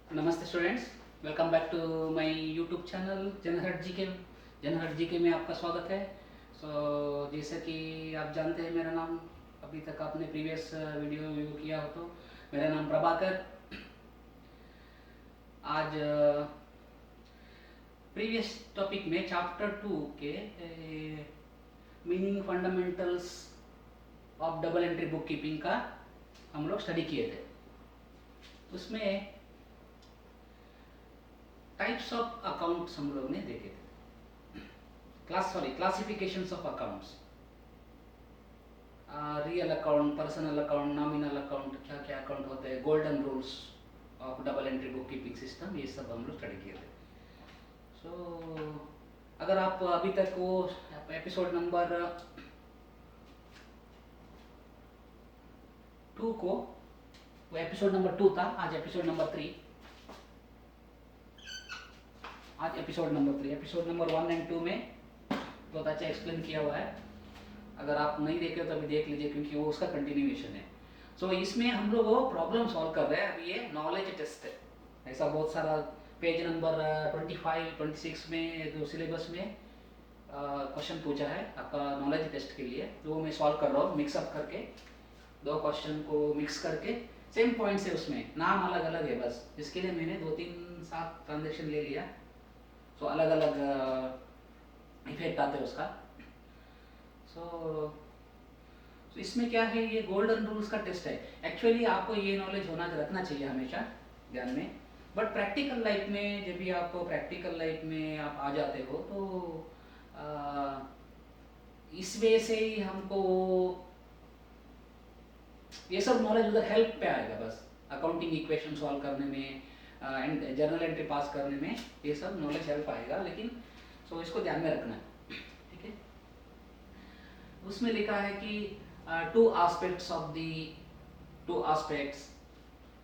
नमस्ते students, welcome back to my YouTube channel जनहट जी के में आपका स्वागत है। जैसे कि आप जानते हैं, मेरा नाम अभी तक आपने प्रीवियस वीडियो व्यू किया हो तो मेरा नाम प्रभाकर। आज प्रीवियस टॉपिक में चैप्टर 2 के meaning fundamentals of double entry book keeping का हम लोग स्टडी किए थे। उसमें टाइप्स ऑफ अकाउंट्स हम लोग ने देखे थे। Classifications of accounts, real account, personal account, nominal account, क्या क्या अकाउंट होते हैं, golden rules of double entry book keeping system, ये सब हम लोग स्टडी किए थे। अगर आप अभी तक वो एपिसोड नंबर 2 को, वो एपिसोड नंबर 2 था, आज एपिसोड नंबर 3, आज episode number 3, episode number 1 and 2 में बहुत अच्छा एक्सप्लेन किया हुआ है। अगर आप नहीं देखे तो अभी देख लीजिए, क्योंकि वो उसका कंटिन्यूएशन है। इसमें हम लोग वो प्रॉब्लम सॉल्व कर रहे हैं। अभी ये नॉलेज टेस्ट है। ऐसा बहुत सारा पेज नंबर 25, 26 में जो सिलेबस में क्वेश्चन पूछा है आपका नॉलेज टेस्ट के लिए, तो वो मैं सॉल्व कर रहा हूँ मिक्सअप करके, दो क्वेश्चन को मिक्स करके। सेम पॉइंट्स है, उसमें नाम अलग अलग है बस। इसके लिए मैंने 2-3-7 ट्रांजेक्शन ले लिया, तो अलग अलग इफेक्ट आते हैं उसका। तो इसमें क्या है, ये गोल्डन रूल्स का टेस्ट है। एक्चुअली आपको ये नॉलेज होना रखना चाहिए हमेशा ध्यान में, बट प्रैक्टिकल लाइफ में जब भी आपको प्रैक्टिकल लाइफ में आप आ जाते हो तो इस वजह से ही हमको ये सब नॉलेज उधर हेल्प पे आएगा। बस अकाउंटिंग इक्वेशन सॉल्व करने में एंड जर्नल एंट्री पास करने में ये सब नॉलेज हेल्प आएगा, लेकिन इसको ध्यान में रखना है, ठीक है। उसमें लिखा है कि two aspects of the two aspects,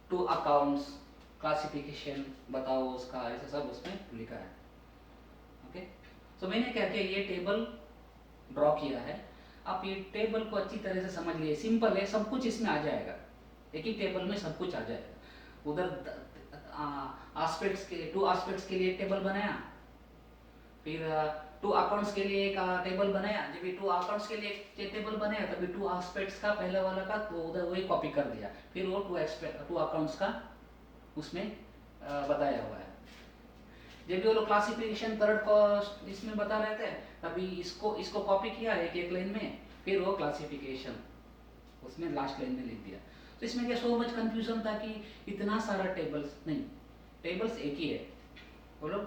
two accounts, classification बताओ उसका, ऐसा सब उसमें लिखा है। ओके, मैंने क्या किया, ये टेबल ड्रॉ किया है। आप ये टेबल को अच्छी तरह से समझ लिए, सिंपल है, सब कुछ इसमें आ जाएगा, एक ही टेबल में सब कुछ आ जाएगा। उधर एस्पेक्ट्स के, टू एस्पेक्ट्स के लिए एक टेबल बनाया, फिर टू अकाउंट्स के लिए एक टेबल बनाया। जब भी टू अकाउंट्स के लिए एक टेबल बनाया, तभी टू एस्पेक्ट्स का पहले वाला का तो उधर वही कॉपी कर दिया, फिर वो टू अकाउंट्स का उसमें बताया हुआ है। जब भी वो लोग क्लासिफिकेशन थर्ड को इसमें बता रहे थे, तभी इसको कॉपी किया एक एक लाइन में, फिर वो क्लासिफिकेशन उसमें लास्ट लाइन में लिख दिया। तो इसमें क्या सो मच कंफ्यूजन था कि इतना सारा टेबल्स नहीं, टेबल्स एक ही है, वो लोग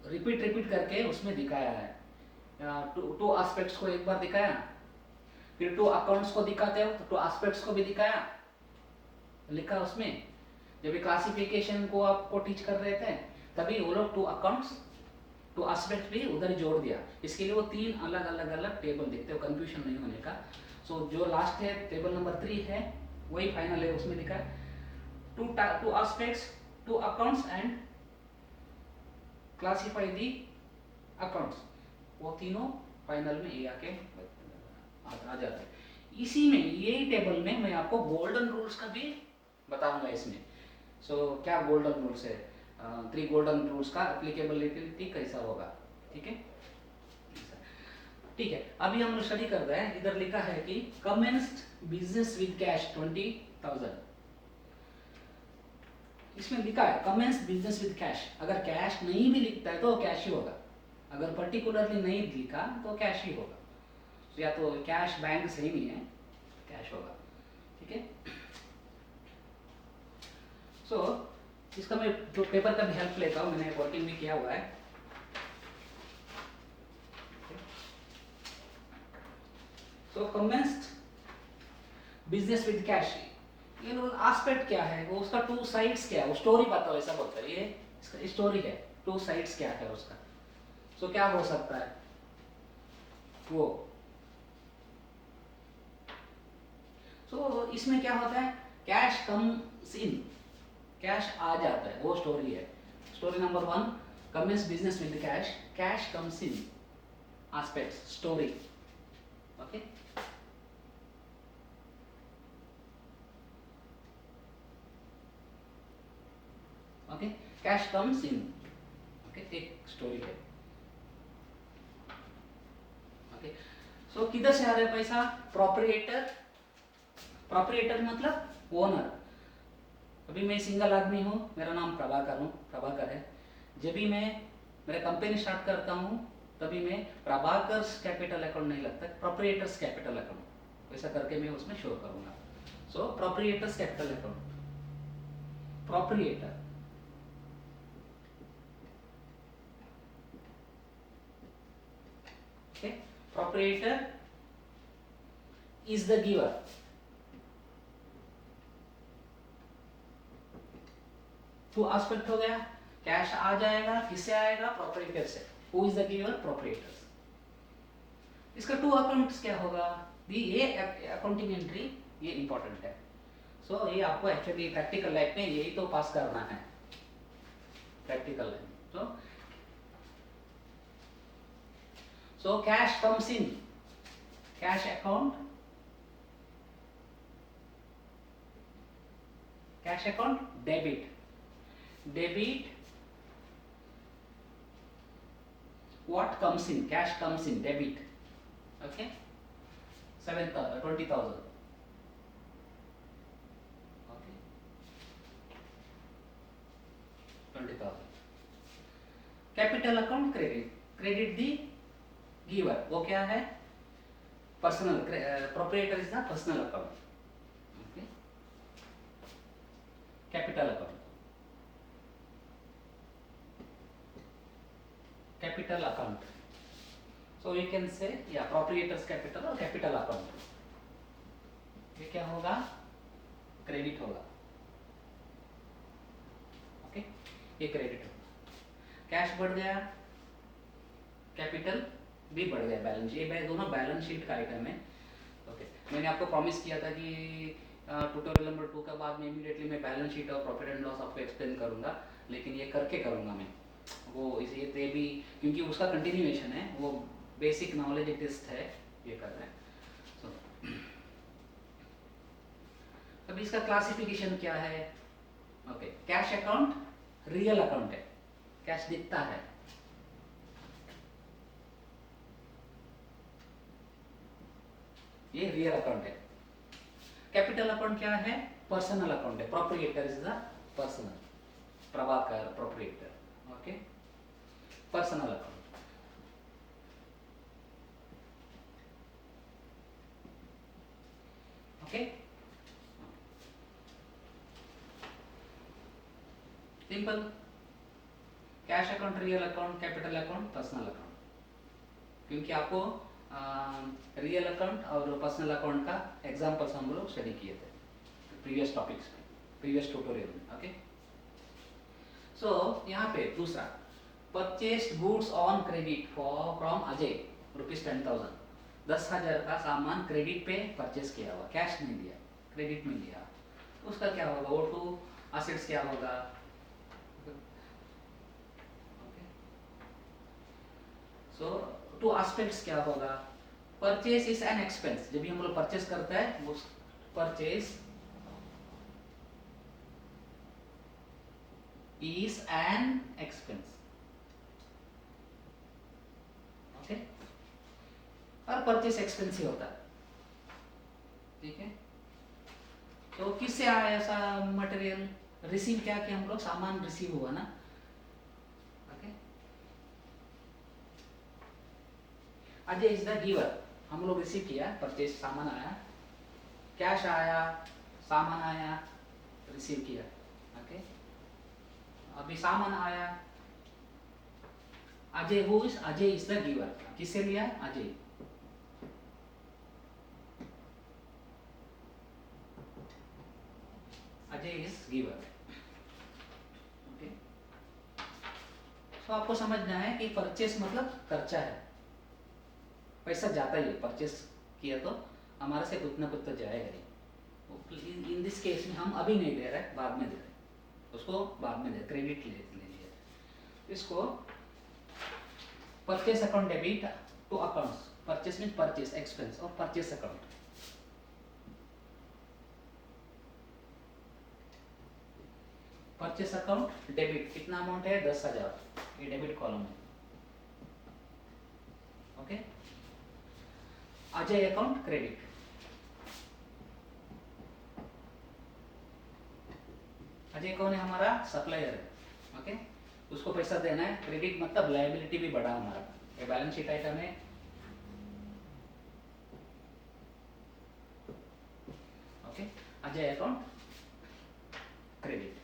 रिपीट करके उसमें दिखाया है। टू एस्पेक्ट्स को एक बार दिखाया, फिर टू अकाउंट्स को दिखाते हो तो टू एस्पेक्ट्स को भी दिखाया, लिखा उसमें। जब क्लासिफिकेशन को आपको टीच कर रहे थे, तभी वो लोग टू अकाउंट्स, टू एस्पेक्ट्स भी उधर जोड़ दिया। इसके लिए वो 3 अलग अलग टेबल दिखते हो, कंफ्यूजन नहीं होने का। जो लास्ट है टेबल नंबर 3 है, वही फाइनल है। उसमें लिखा है two aspects, two accounts and classify the accounts, वो तीनों फाइनल में ये आके आ जाते हैं। इसी में यही टेबल में मैं आपको गोल्डन रूल्स का भी बताऊंगा इसमें। क्या गोल्डन रूल्स है, 3 गोल्डन रूल्स का एप्लीकेबिलिटी कैसा होगा, ठीक है। ठीक है, अभी हम लोग स्टडी कर रहे हैं। इधर लिखा है कि कमेंस्ड बिजनेस विद कैश 20,000। इसमें लिखा है कमेंस बिजनेस विद कैश। अगर कैश नहीं भी लिखता है तो कैश ही होगा, अगर पर्टिकुलरली नहीं लिखा तो कैश ही होगा। या तो कैश बैंक सही नहीं है, कैश होगा, ठीक है। इसका मैं जो पेपर का भी हेल्प लेता हूँ, मैंने वर्किंग भी किया हुआ है। कमेंस्ड बिजनेस विद कैश, ये एस्पेक्ट क्या है, वो उसका 2 साइड्स क्या है, वो स्टोरी बताओ, ऐसा बोलता है। ये इसका स्टोरी है, 2 साइड्स क्या है उसका। क्या हो सकता है वो। इसमें क्या होता है, कैश कम्स इन, कैश आ जाता है, वो स्टोरी है। Story number 1, commences business with cash, cash comes in, aspects, story, okay. Okay, cash comes in, okay, एक स्टोरी है। ओके, सो किधर से आ रहा है पैसा? प्रोप्रिएटर, प्रोप्रिएटर मतलब ओनर। अभी मैं सिंगल आदमी हूँ, मेरा नाम प्रभाकर है। जब भी मैं मेरा कंपनी स्टार्ट करता हूँ तभी मैं प्रभाकर्स कैपिटल अकाउंट नहीं लगता, प्रोप्रिएटर्स कैपिटल अकाउंट वैसा करके मैं उसमें शो करूंगा। So proprietor's capital account, proprietor, okay, proprietor is the giver. Two aspect हो गया, कैश आ जाएगा, किससे आएगा? प्रोप्रिएटर से। Who is the giver? Proprietors. इसका टू अकाउंट्स क्या होगा? ये अकाउंटिंग एंट्री ये इंपॉर्टेंट है। सो ये आपको एक्चुअली प्रैक्टिकल लाइफ में यही तो पास करना है, practical life. So cash comes in, cash account, cash account debit, debit what comes in, cash comes in, debit, okay, 20,000, okay, 20,000. Capital account credit, credit the giver, वो क्या है? Personal, proprietor is the personal account, okay, capital account, capital account. So you can say या proprietor's capital और capital account, ये क्या होगा? Credit होगा, okay, ये क्रेडिट होगा। कैश बढ़ गया, कैपिटल भी बढ़ गया, बैलेंस, ये दोनों बैलेंस शीट का आइटम है। ओके, मैंने आपको प्रॉमिस किया था कि ट्यूटोरियल नंबर 2 के बाद में इमीडिएटली मैं बैलेंस शीट और प्रॉफिट एंड लॉस आपको एक्सप्लेन करूंगा, लेकिन ये करके करूंगा मैं वो, इसलिए भी क्योंकि उसका कंटिन्यूएशन है, वो बेसिक नॉलेज टेस्ट है, ये कर रहे हैं। सो अब इसका क्लासिफिकेशन क्या है? Okay, cash account real account है, कैश दिखता है, ये रियल अकाउंट है। कैपिटल अकाउंट क्या है? पर्सनल अकाउंट है, proprietor is the personal, Prabhakar proprietor, okay, personal account, okay, simple. Cash account real account, capital account personal account, क्योंकि आपको रियल अकाउंट और पर्सनल अकाउंट का एग्जांपल्स हम लोग स्टडी किए थे प्रीवियस टॉपिक्स में, प्रीवियस ट्यूटोरियल में, ओके। सो यहाँ पे दूसरा, purchased goods on credit from Ajay ₹10,000, 10,000 का सामान क्रेडिट पे परचेस किया हुआ, कैश नहीं दिया, क्रेडिट में लिया, उसका क्या होगा? वो टू असेट्स क्या होगा? सो टू एस्पेक्ट्स क्या होगा? परचेस इज एन एक्सपेंस, जब भी हम लोग परचेस करते हैं वो purchase is an expense, okay, और परचेस एक्सपेंस ही होता है, ठीक है। तो किससे आया ऐसा मटेरियल? रिसीव क्या किया हम लोग? सामान रिसीव हुआ ना, okay. Ajay is the giver, हम लोग रिसीव किया, परचेस सामान आया, कैश आया, सामान आया, रिसीव किया, ओके। अभी सामान आया, Ajay, who is Ajay is the giver, किससे लिया? Ajay, Ajay is giver, okay. तो आपको समझना है कि परचेस मतलब खर्चा है, पैसा जाता ही है, परचेस किया तो हमारे से कुछ ना कुछ तो जाएगा ही। इन दिस केस में हम अभी नहीं दे रहे, बाद में दे रहे, उसको बाद में दे, क्रेडिट ले लिया। इसको purchase account debit to accounts, purchase mean purchase expense और purchase account, purchase account debit, कितना अमाउंट है 10,000, ये डेबिट कॉलम है। Okay, Ajay account credit, Ajay कौन है हमारा सप्लायर है। ओके, उसको पैसा देना है, क्रेडिट मतलब लायबिलिटी भी बढ़ा हमारा, ये बैलेंस शीट आइटम है। Okay, Ajay account credit.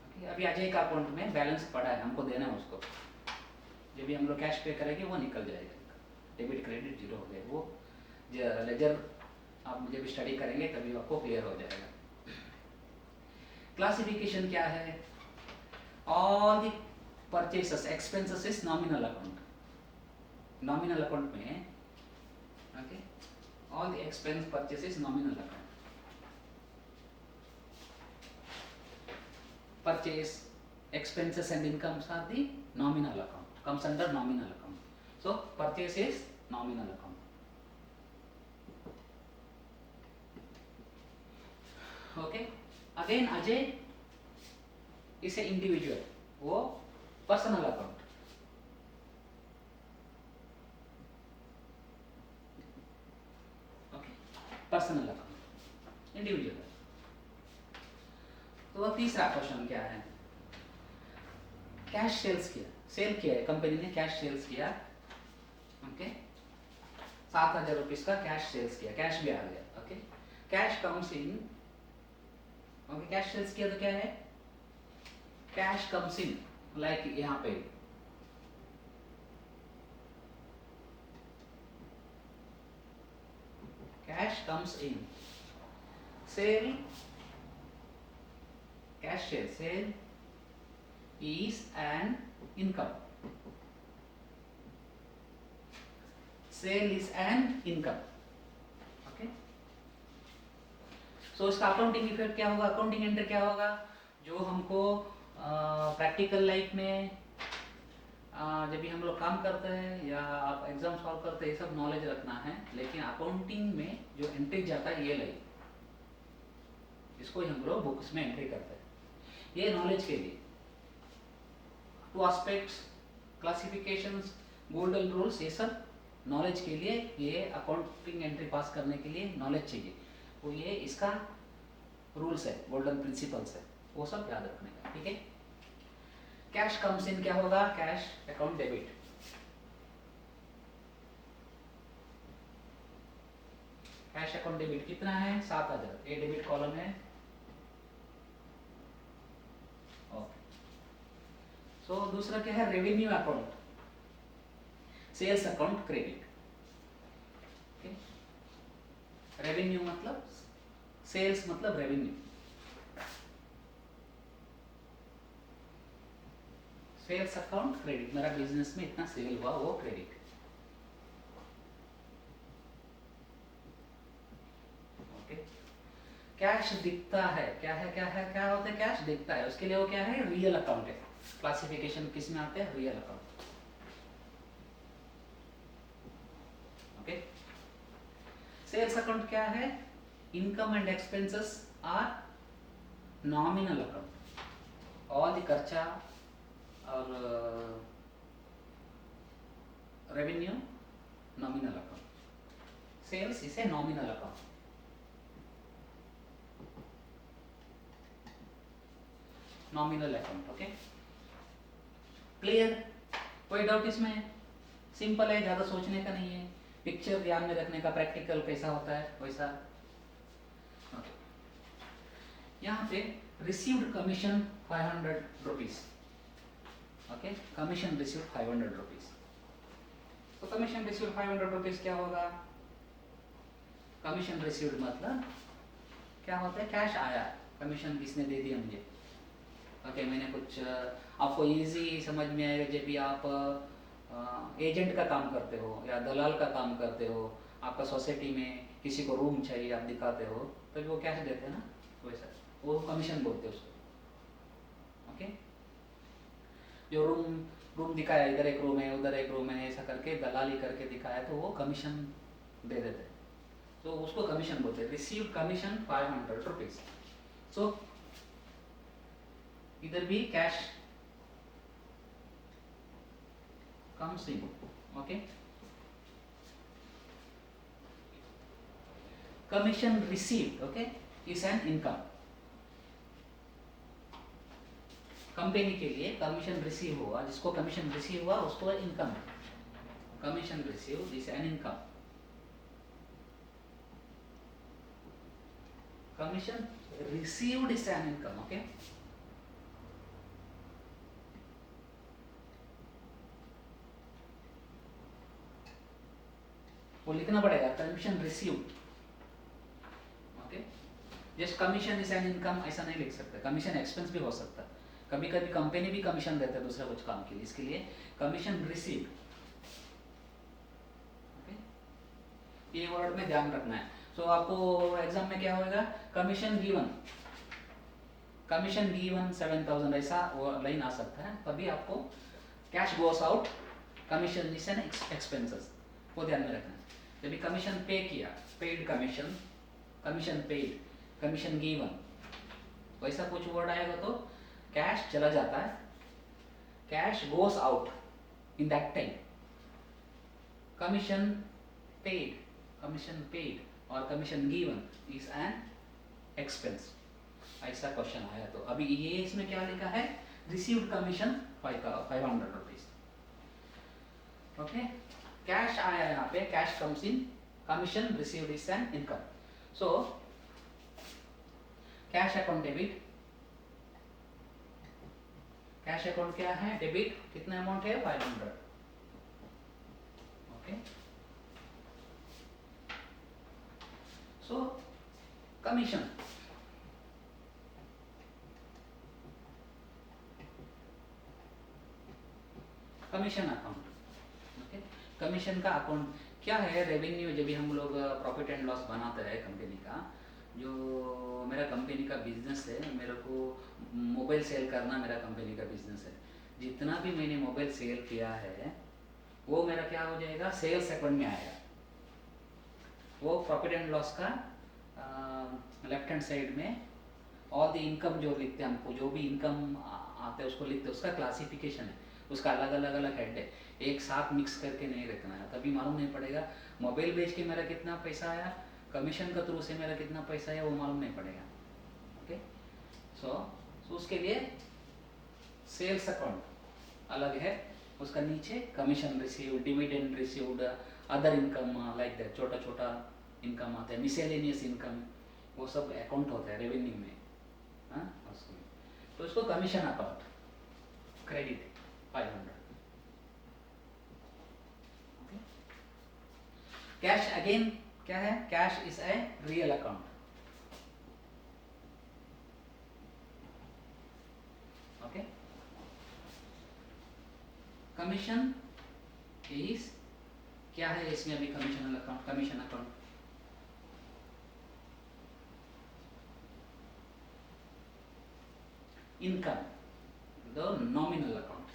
Okay, अभी अजय का अकाउंट में बैलेंस पड़ा है, हमको देना है उसको, जब भी हम लोग कैश पे करेंगे वो निकल जाएगा, डेबिट क्रेडिट जीरो हो जाएगा। वो लेजर आप जब स्टडी करेंगे तभी आपको क्लियर हो जाएगा। क्लासिफिकेशन क्या है, all the purchases expenses is nominal account, nominal account में okay, all the expense purchase is nominal account, purchase expenses and incomes are the nominal account, comes under nominal account. So purchase is nominal account. Okay, again Ajay is a individual, वो personal account. Okay, personal account, individual. तो तीसरा question क्या है, cash sales किया, cell किया है company ने, cash sales किया। ओके, 7,000 रुपीज का कैश सेल्स किया, कैश भी आ गया। Okay, cash comes in, okay, cash sales किया तो क्या है, कैश कम्स इन लाइक यहाँ पे cash comes in, sale, cash sale is an income, sale is an income. Okay, so इसका अकाउंटिंग इफेक्ट क्या होगा, अकाउंटिंग एंट्री क्या होगा, जो हमको प्रैक्टिकल लाइफ में जब भी हम लोग काम करते हैं या आप एग्जाम सॉल्व करते हैं, ये सब नॉलेज रखना है। लेकिन अकाउंटिंग में जो एंट्री जाता है ये लाइक, इसको ही हम लोग बुक्स में एंट्री करते हैं, ये नॉलेज के लिए। Two aspects, classifications, golden rules, ये सब नॉलेज के लिए, ये अकाउंटिंग एंट्री पास करने के लिए नॉलेज चाहिए, वो ये इसका रूल्स है, गोल्डन प्रिंसिपल्स है, वो सब याद रखने का। ठीक है, कैश कम्स इन क्या होगा, cash account debit, cash account debit कितना है 7,000, ये डेबिट कॉलम है। सो दूसरा क्या है, revenue account, sales account credit. Revenue मतलब सेल्स मतलब रेवेन्यू, सेल्स अकाउंट क्रेडिट, मेरा बिजनेस में इतना सेल हुआ वो क्रेडिट। ओके, कैश दिखता है, क्या है क्या है, क्या होता है, कैश दिखता है, उसके लिए वो क्या है, रियल अकाउंट है। क्लासिफिकेशन किस में आते हैं, real account. Okay, sales account क्या है, income and expenses are nominal account, all the खर्चा और revenue nominal account, sales is a nominal account. Nominal account. Okay, clear, कोई डाउट इसमें, सिंपल है, ज्यादा सोचने का नहीं है, पिक्चर ध्यान में रखने का, प्रैक्टिकल कैसा होता है वैसा। यहाँ पे received commission 500 rupees. Okay, commission received 500 rupees, तो कमीशन रिसीव्ड 500 रुपीज क्या होगा, कमीशन रिसीव्ड मतलब क्या होता है, कैश आया, कमीशन किसने दे दिया मुझे। ओके, मैंने कुछ आपको इजी समझ में आएगा, जब भी आप एजेंट का काम करते हो या दलाल का काम करते हो, आपका सोसाइटी में किसी को रूम चाहिए, आप दिखाते हो तो वो कैश देते हैं ना, वैसा वो कमीशन बोलते हैं उसको। ओके, जो रूम दिखाया, इधर एक रूम है उधर एक रूम है, ऐसा करके दलाली करके दिखाया तो वो कमीशन दे देते हैं, तो उसको कमीशन बोलते हैं। Received commission 500 rupees. सो इधर भी cash comes in. Okay, commission received, okay, is an income. Company के लिए कमीशन रिसीव हुआ, जिसको कमीशन रिसीव हुआ उसको इनकम है. Commission receive is an income. Commission received is an income. Okay, वो लिखना पड़ेगा commission received. Okay, just commission is an income ऐसा नहीं लिख सकते. कमीशन एक्सपेंस भी हो सकता है. कभी कभी कंपनी भी कमीशन देता है दूसरा कुछ काम के लिए, इसके लिए कमीशन रिसीव्ड. ओके, ये वर्ड में ध्यान रखना है. सो आपको एग्जाम में क्या होगा, कमीशन गिवन, कमीशन गिवन 7000 ऐसा वो लाइन आ सकता है. तभी आपको cash goes out, commission is an expenses, वो ध्यान में रखना है. जब कमीशन पे किया, paid commission, commission paid, commission given, वैसा कुछ वर्ड आएगा तो कैश चला जाता है, cash goes out in that time. Commission paid और commission given is an expense. ऐसा क्वेश्चन आया तो अभी ये इसमें क्या लिखा है, received commission 500 rupees. Okay, cash आया यहाँ पे, cash comes in, commission received is an income. So cash account debit, cash account क्या है, डेबिट. कितना अमाउंट है, 500. ओके, सो commission, commission account. Okay, commission का अकाउंट क्या है, रेवेन्यू. जब भी हम लोग प्रॉफिट एंड लॉस बनाते हैं कंपनी का, जो मेरा कंपनी का बिजनेस है, मेरे को मोबाइल सेल करना मेरा कंपनी का बिजनेस है. जितना भी मैंने मोबाइल सेल किया है वो मेरा क्या हो जाएगा, सेल्स अकाउंट में आएगा. वो प्रॉफिट एंड लॉस का लेफ्ट हैंड साइड में ऑल द इनकम जो लिखते हैं, हमको जो भी इनकम आते हैं उसको लिखते हैं. उसका क्लासिफिकेशन है, उसका अलग अलग हेड है. एक साथ मिक्स करके नहीं रखना है, तभी मालूम नहीं पड़ेगा. मोबाइल बेच के मेरा कितना पैसा आया, कमीशन का थ्रू से मेरा कितना पैसा है, वो मालूम नहीं पड़ेगा. ओके, सो उसके लिए सेल्स अकाउंट अलग है, उसका नीचे commission received, dividend received, other income like that, छोटा छोटा इनकम आता है, मिसेलेनियस इनकम, वो सब अकाउंट होता है रेवेन्यू में. हाँ, तो इसको commission account, credit 500. Cash again क्या है, cash is a real account. Okay, commission is क्या है इसमें, अभी commission account, commission account income, the nominal account.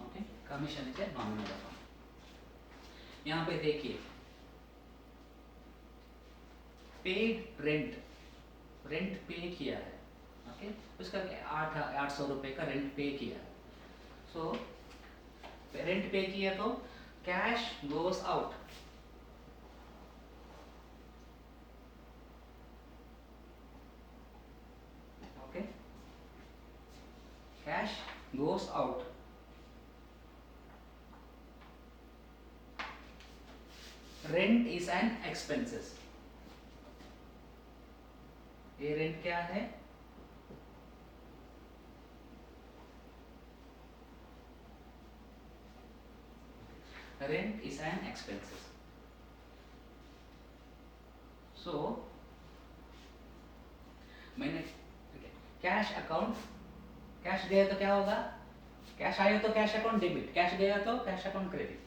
Okay, commission is a nominal account. यहाँ पे देखिए, पेड रेंट, रेंट पे किया है. ओके, उसका 800 रुपये का रेंट पे किया है. सो रेंट पे किया तो cash goes out. Okay, cash goes out. Rent is an expenses. ये रेंट क्या है, रेंट इज एन एक्सपेंसेस. सो मैंने कैश अकाउंट, कैश गया तो क्या होगा, कैश आया तो कैश अकाउंट डेबिट, कैश गया तो cash account credit.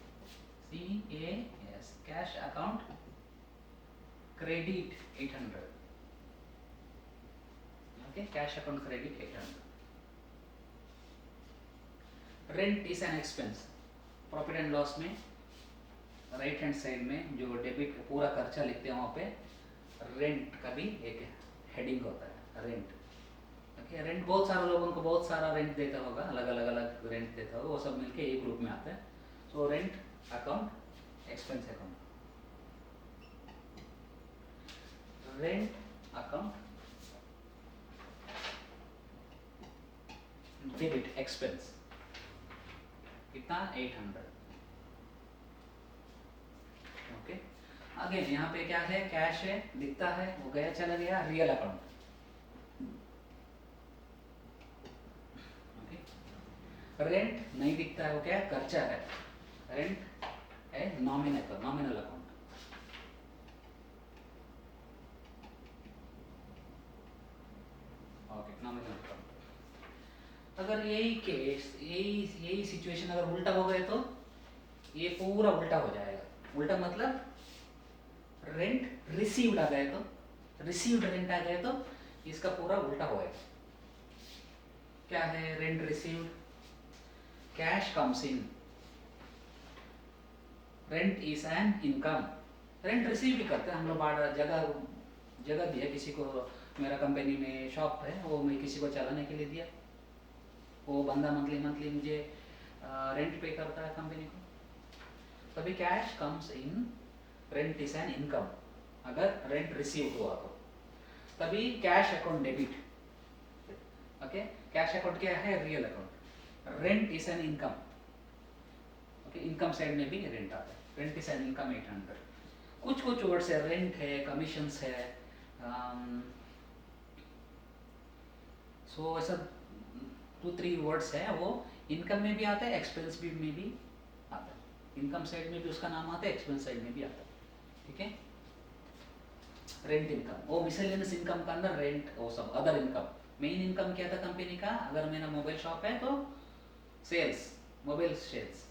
CAS, cash account credit 800. Okay, cash account credit 800. Rent is an expense. Profit and loss में राइट हैंड साइड में जो डेबिट पूरा खर्चा लिखते हैं वहाँ पे रेंट का भी एक हेडिंग होता है, रेंट। ओके, रेंट बहुत सारे लोगों को बहुत सारा रेंट देता होगा, अलग रेंट देता होगा, वो सब मिलके एक ग्रुप में आता है। So rent account, expense account, rent account, debit expense, कितना 800। ओके, आगे यहाँ पे क्या है, कैश है, दिखता है, वो गया चला गया, रियल अकाउंट। रेंट नहीं दिखता है, वो क्या है, खर्चा है, रेंट है nominal account. Okay, nominal account. अगर यही केस, यही सिचुएशन अगर उल्टा हो गए तो ये पूरा उल्टा हो जाएगा। उल्टा मतलब रेंट रिसीव्ड आ गए तो, रिसीव्ड रेंट आ गए तो इसका पूरा उल्टा होएगा। क्या है, rent received, cash comes in, rent is an income. Rent receive भी करते हैं हम लोग, जगह दिया किसी को, मेरा कंपनी में शॉप है, वो मैं किसी को चलाने के लिए दिया, वो बंदा मंथली मुझे रेंट पे करता है कंपनी को, तभी cash comes in, rent is an income. अगर रेंट रिसीव हुआ तो तभी cash account debit. Okay, cash account क्या है, real account. Rent is an income. Okay, income side में भी रेंट आता है, रेंट इज एन इनकम 800। कुछ वर्ड्स है, रेंट है, कमीशंस है, सो ऐसा 2-3 वर्ड्स है, वो इनकम में भी आता है, एक्सपेंस भी में भी आता है। इनकम साइड में भी उसका नाम आता है, एक्सपेंस साइड में भी आता है। ठीक है, रेंट इनकम, वो मिसलेनियस इनकम का अंदर रेंट, वो सब अदर इनकम। मेन इनकम क्या था कंपनी का, अगर मेरा मोबाइल शॉप है तो सेल्स, मोबाइल सेल्स,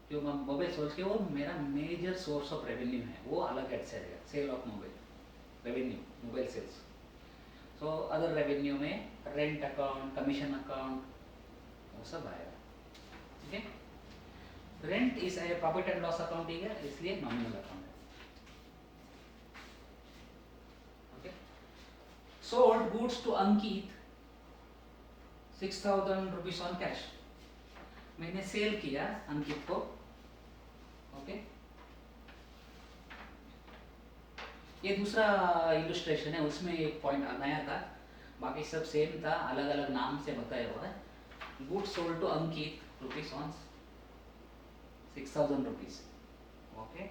जो मोबाइल सोच के वो मेरा मेजर सोर्स ऑफ रेवेन्यू है, वो अलग हेड से रहेगा, sale of mobile revenue, mobile sales. So other revenue में रेंट अकाउंट, कमीशन अकाउंट, वो सब आएगा। ठीक है, rent is a profit and loss account ही है, इसलिए नॉमिनल अकाउंट है। Okay, sold goods to Ankit 6000 rupees on cash, मैंने सेल किया अंकित को। ओके, ये दूसरा इलस्ट्रेशन है, उसमें एक पॉइंट नया था, बाकी सब सेम था, अलग अलग नाम से बताया हुआ है। Goods sold to Ankit rupees on 6000 rupees. Okay,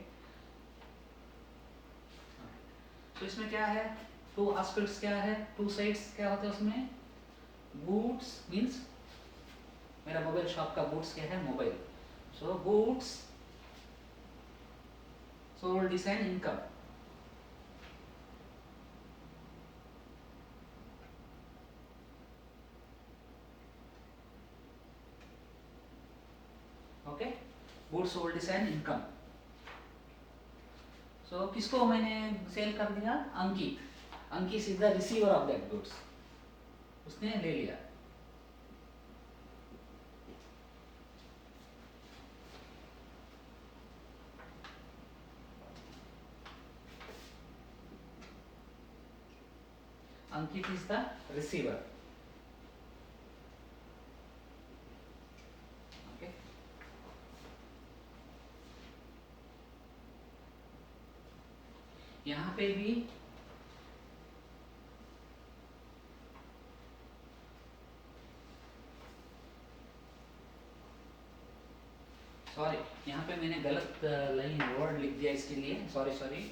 तो इसमें क्या है, 2 एस्पेक्ट्स क्या है, 2 साइड्स क्या होते हैं उसमें। गुड्स मीन्स मेरा मोबाइल शॉप का गुड्स क्या है, mobile. So goods sold is an income. Okay, goods sold is an income. So किसको मैंने सेल कर दिया, Ankit. Ankit is the receiver of that goods, उसने ले लिया। Ankit is the receiver. Okay, यहां पे भी सॉरी, यहाँ पे मैंने गलत लाइन वर्ड लिख दिया, इसके लिए सॉरी।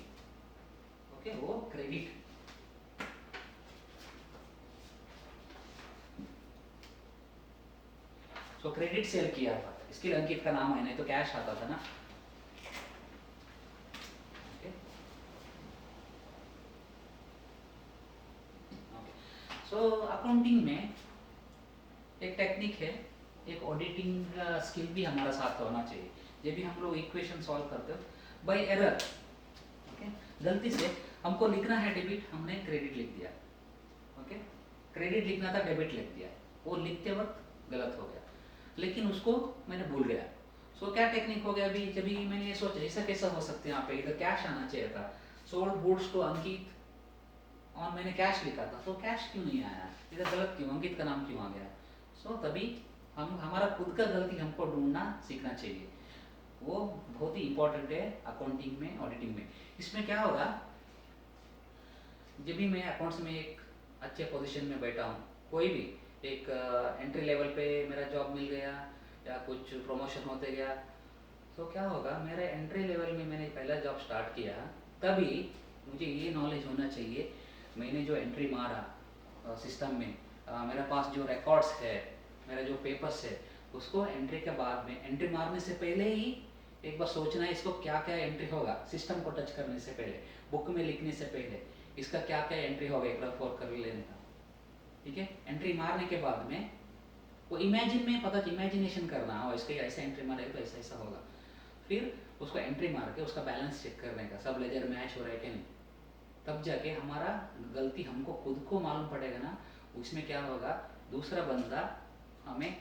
ओके, वो क्रेडिट, सो क्रेडिट सेल किया था, इसके लिए अंकित का नाम है, नहीं तो कैश आता था ना। ओके, सो अकाउंटिंग में एक टेक्निक है, एक ऑडिटिंग स्किल भी हमारा साथ होना चाहिए। जब भी हम लोग इक्वेशन सॉल्व करते हो, बाय एरर, ओके, गलती से हमको लिखना है डेबिट, हमने क्रेडिट लिख दिया। ओके, क्रेडिट लिखना था, डेबिट लिख दिया, वो लिखते वक्त गलत हो गया, लेकिन उसको मैंने भूल गया। सो क्या टेक्निक हो गया, अभी मैंने ये सोचा ऐसा कैसा हो सकता है, यहाँ पे इधर कैश आना चाहिए था, सोल्ड गुड्स टू अंकित और मैंने कैश लिखा था, तो कैश क्यों नहीं आया, इधर गलत क्यों, अंकित का नाम क्यों आ गया। सो तभी हम हमारा खुद का गलती हमको ढूंढना सीखना चाहिए, वो बहुत ही इंपॉर्टेंट है अकाउंटिंग में, ऑडिटिंग में। इसमें क्या होगा, जब भी मैं अकाउंट्स में एक अच्छे पोजीशन में बैठा हूँ, कोई भी एक एंट्री लेवल पे मेरा जॉब मिल गया या कुछ प्रमोशन होते गया, तो क्या होगा, मेरे एंट्री लेवल में मैंने पहला जॉब स्टार्ट किया, तभी मुझे ये नॉलेज होना चाहिए, मैंने जो एंट्री मारा सिस्टम में, मेरे पास जो रिकॉर्ड्स है, मेरा जो पेपर्स है, उसको एंट्री के बाद में, एंट्री मारने से पहले ही एक बार सोचना है इसको क्या क्या एंट्री होगा, सिस्टम को टच करने से पहले, बुक में लिखने से पहले इसका क्या क्या एंट्री होगा, एक रफ वर्क कर लेने का, ठीक है। एंट्री मारने के बाद में वो इमेजिन में पता, इमेजिनेशन करना, और इसके ऐसा एंट्री मारेगा तो ऐसा ऐसा होगा, फिर उसको एंट्री मार के उसका बैलेंस चेक करने का, सब लेजर मैच हो रहा है कि नहीं, तब जाके हमारा गलती हमको खुद को मालूम पड़ेगा ना, उसमें क्या होगा, दूसरा बंदा हमें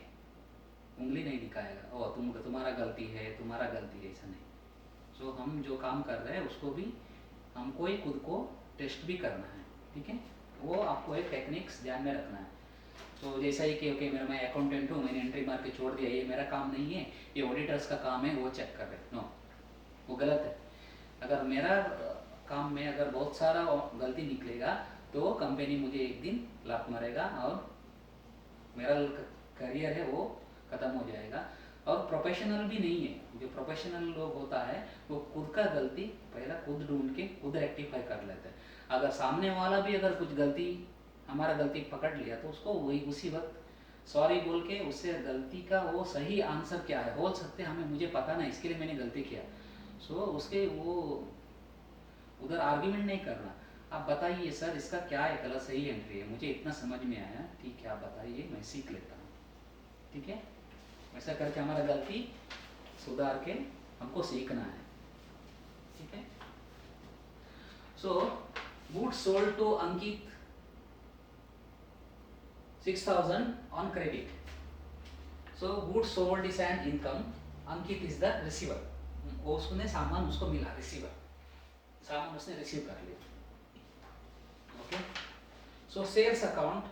उंगली नहीं दिखाएगा, ओ तुम्हारा गलती है, तुम्हारा गलती है, ऐसा नहीं। सो हम जो काम कर रहे हैं उसको भी हमको ही खुद को टेस्ट भी करना है, ठीक है, वो आपको एक टेक्निक्स ध्यान में रखना है। तो जैसा ही कि ओके मेरा, मैं अकाउंटेंट हूँ, मैंने एंट्री मार के छोड़ दिया, ये मेरा काम नहीं है, ये ऑडिटर्स का काम है, वो चेक कर रहे, नो, वो गलत है। अगर मेरा काम में अगर बहुत सारा गलती निकलेगा तो कंपनी मुझे एक दिन लात मारेगा और मेरा करियर है वो ख़त्म हो जाएगा। और प्रोफेशनल भी नहीं है, जो प्रोफेशनल लोग होता है वो खुद का गलती पहला खुद ढूंढ के खुद रेक्टिफाई कर लेते हैं। अगर सामने वाला भी अगर कुछ गलती, हमारा गलती पकड़ लिया, तो उसको वही उसी वक्त सॉरी बोल के उससे गलती का वो सही आंसर क्या है बोल सकते, हमें मुझे पता नहीं, इसके लिए मैंने गलती किया, सो उसके वो उधर आर्ग्यूमेंट नहीं करना, आप बताइए सर इसका क्या है गलत सही एंट्री है, मुझे इतना समझ में आया, ठीक है आप बताइए, मैं सीख लेता हूँ, ठीक है। वैसा करके हमारा गलती सुधार के हमको सीखना है, ठीक है। So goods sold to Ankit 6,000 on credit. So goods sold is an income. Ankit is the receiver. वो उसने सामान उसको मिला, रिसीवर, सामान उसने रिसीव कर लिया, okay. So sales account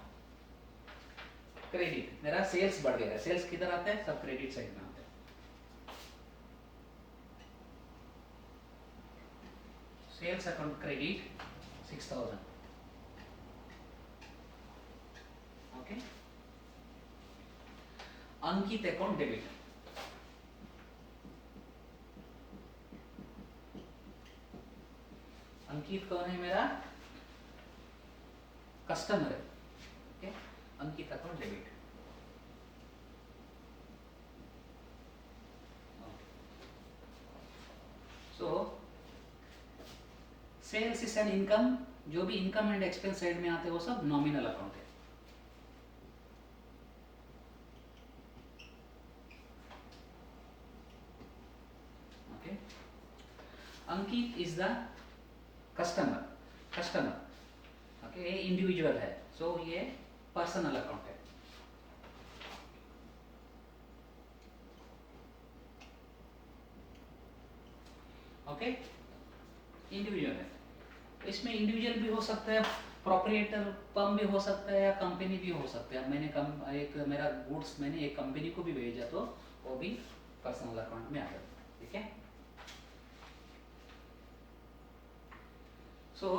credit, मेरा सेल्स बढ़ गया, सेल्स किधर आता है, सब क्रेडिट साइड में आता है। Sales account credit 6,000, okay. Ankit account debit, Ankit कौन है, मेरा कस्टमर है, okay. Ankit account debit, so sales is an income, जो भी इनकम एंड एक्सपेंस साइड में आते हैं वो सब नॉमिनल अकाउंट है, okay. Ankit is the customer, okay, ये इंडिविजुअल है, सो ये पर्सनल अकाउंट है, ओके, इंडिविजुअल है। इसमें इंडिविजुअल भी हो सकता है, प्रोप्राइटर फर्म भी हो सकता है, या कंपनी भी हो सकता है। मैंने एक मेरा गुड्स मैंने एक कंपनी को भी भेजा तो वो भी पर्सनल अकाउंट में आ जाता है, ठीक है। सो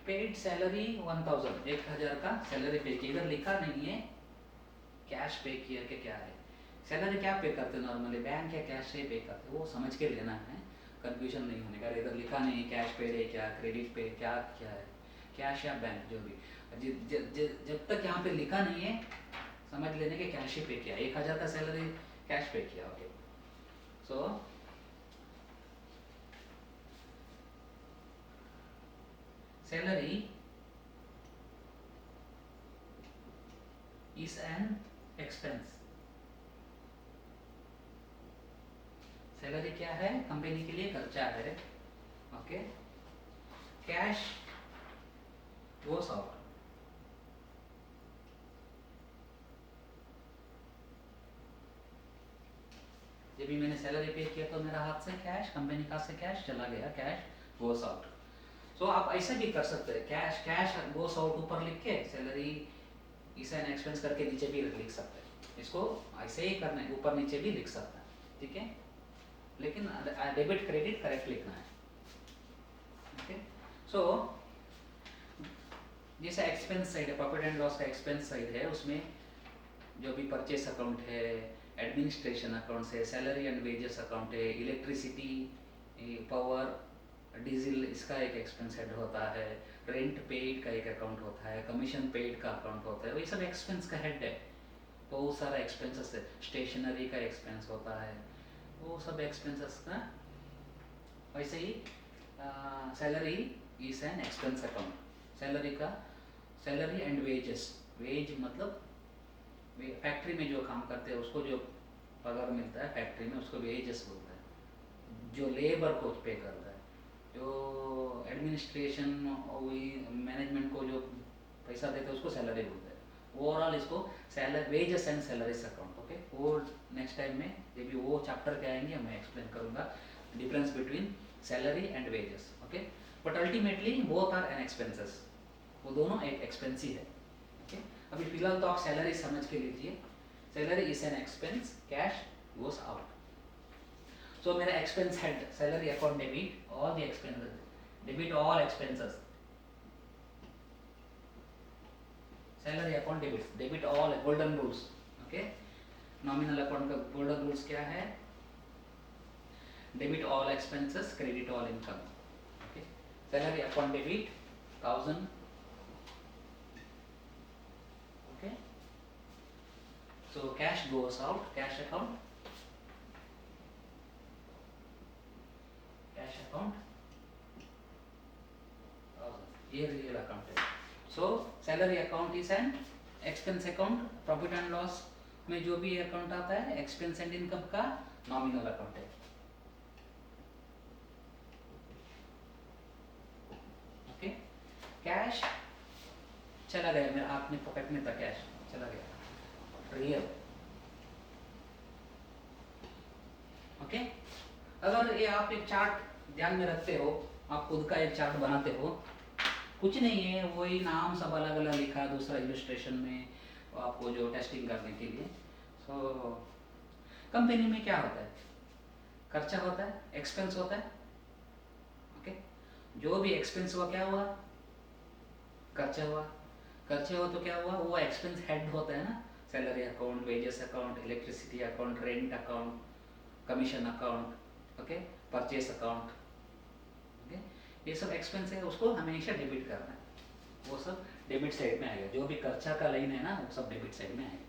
पेड सैलरी 1,000, 1,000 का सैलरी पे किया, इधर लिखा नहीं है कैश पे किया के क्या है, सैलरी क्या पे करते हैं नॉर्मली, बैंक या कैश से पे करते, वो समझ के लेना है, कंफ्यूजन नहीं होने का। इधर लिखा नहीं कैश पे है क्या, क्रेडिट पे क्या क्या है, कैश या बैंक जो भी, जब तक यहाँ पे लिखा नहीं है समझ लेने के कैश ही पे किया, 1,000 का सैलरी कैश पे किया, okay. So salary is an expense, salary क्या है, कंपनी के लिए खर्चा है, ओके। कैश गोस आउट, जब भी मैंने सैलरी पे किया तो मेरा हाथ से कैश, कंपनी का से कैश चला गया, कैश गोस आउट। सो आप ऐसा भी कर सकते हैं, कैश कैश गोस आउट ऊपर लिख के सैलरी इस एन एक्सपेंस करके नीचे भी लिख सकते हैं। इसको ऐसे ही करना है, ऊपर नीचे भी लिख सकते हैं, ठीक है, लेकिन डेबिट क्रेडिट करेक्ट लिखना है। ओके, सो जैसे एक्सपेंस साइड है, प्रॉफिट एंड लॉस का एक्सपेंस साइड है, उसमें जो भी परचेस अकाउंट है, एडमिनिस्ट्रेशन अकाउंट है, सैलरी एंड वेजेस अकाउंट है, इलेक्ट्रिसिटी, पावर, डीजल, इसका एक एक्सपेंस हेड होता है, रेंट पेड का एक अकाउंट होता है, कमीशन पेड का अकाउंट होता है, वो ये सब एक्सपेंस का हेड है। बहुत सारा एक्सपेंसेस है, स्टेशनरी का एक्सपेंस होता है, वो सब एक्सपेंसेस का। वैसे ही salary is an expense account, salary का, सैलरी एंड वेजेस, वेज मतलब फैक्ट्री में जो काम करते हैं उसको जो पगार मिलता है फैक्ट्री में, उसको वेजेस बोलता है, जो लेबर को पे करता है, जो एडमिनिस्ट्रेशन मैनेजमेंट को जो पैसा देते हैं उसको सैलरी बोलते हैं। ओवरऑल इसको salary, wages and salaries account. Okay, वो नेक्स्ट टाइम में जब भी वो चैप्टर के आएंगे मैं एक्सप्लेन करूंगा difference between salary and wages. Okay, but ultimately both are an expenses, वो दोनों एक एक्सपेंस ही है। ओके, अभी फिलहाल तो आप सैलरी समझ के लीजिए, salary is an expense, cash goes out. So मेरा expense head salary account debit all the expenses, debit all expenses, salary account debit, debit all golden rules. Okay, nominal account का golden rules क्या है? Debit all expenses, credit all income. Okay, salary account debit 1000। Okay, so cash goes out, cash account 1000, ये real account है। सो salary account is an expense account, profit and loss में जो भी account आता है expense and income का nominal account है। Okay, cash चला गया, मेरा हाथ में पॉकेट में था, कैश चला गया, रियल। ओके, अगर ये आप एक चार्ट ध्यान में रखते हो, आप खुद का एक चार्ट बनाते हो, कुछ नहीं है, वही नाम सब अलग अलग लिखा दूसरा इलस्ट्रेशन में आपको जो टेस्टिंग करने के लिए। सो कंपनी में क्या होता है? खर्चा होता है, एक्सपेंस होता है। ओके, जो भी एक्सपेंस हुआ क्या हुआ? खर्चा हुआ। खर्चा हुआ तो क्या हुआ? वो एक्सपेंस हेड होता है ना, salary account, wages account, electricity account, rent account, commission account, okay, purchase account. Okay, ये सब एक्सपेंस है, उसको हमेशा डेबिट करना है, वो सब डेबिट साइड में आएगा। जो भी खर्चा का लाइन है ना वो सब डेबिट साइड में आएगा।